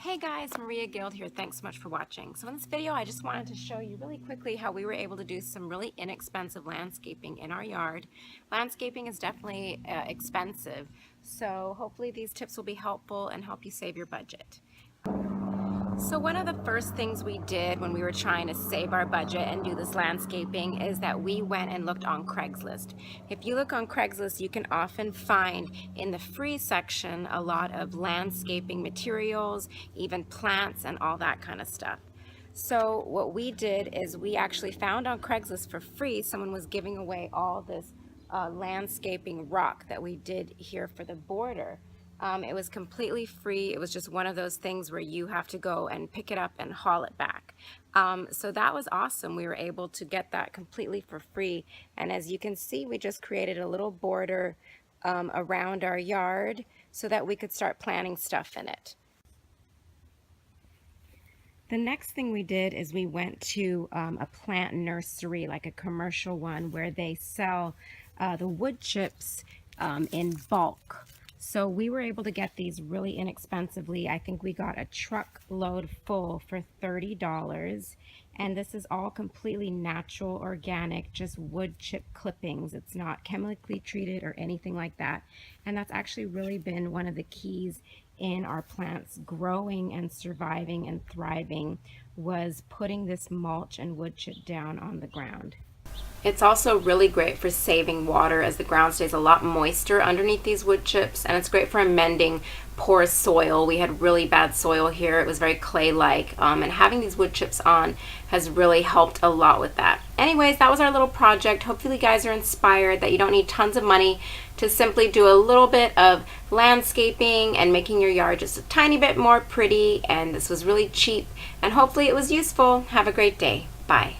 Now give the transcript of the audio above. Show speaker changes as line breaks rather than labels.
Hey guys, Maria Guild here. Thanks so much for watching. So in this video, I just wanted to show you really quickly how we were able to do some really inexpensive landscaping in our yard. Landscaping is definitely expensive, so hopefully these tips will be helpful and help you save your budget. So one of the first things we did when we were trying to save our budget and do this landscaping is that we went and looked on Craigslist. If you look on Craigslist, you can often find in the free section a lot of landscaping materials, even plants and all that kind of stuff. So what we did is we actually found on Craigslist for free, someone was giving away all this landscaping rock that we did here for the border. It was completely free. It was just one of those things where you have to go and pick it up and haul it back. So that was awesome. We were able to get that completely for free. And as you can see, we just created a little border around our yard so that we could start planting stuff in it. The next thing we did is we went to a plant nursery, like a commercial one, where they sell the wood chips in bulk. So we were able to get these really inexpensively. I think we got a truckload full for $30. And this is all completely natural, organic, just wood chip clippings. It's not chemically treated or anything like that. And that's actually really been one of the keys in our plants growing and surviving and thriving, was putting this mulch and wood chip down on the ground. It's also really great for saving water, as the ground stays a lot moister underneath these wood chips, and it's great for amending poor soil. We had really bad soil here. It was very clay-like, and having these wood chips on has really helped a lot with that. Anyways, that was our little project. Hopefully you guys are inspired that you don't need tons of money to simply do a little bit of landscaping and making your yard just a tiny bit more pretty, and this was really cheap, and hopefully it was useful. Have a great day. Bye.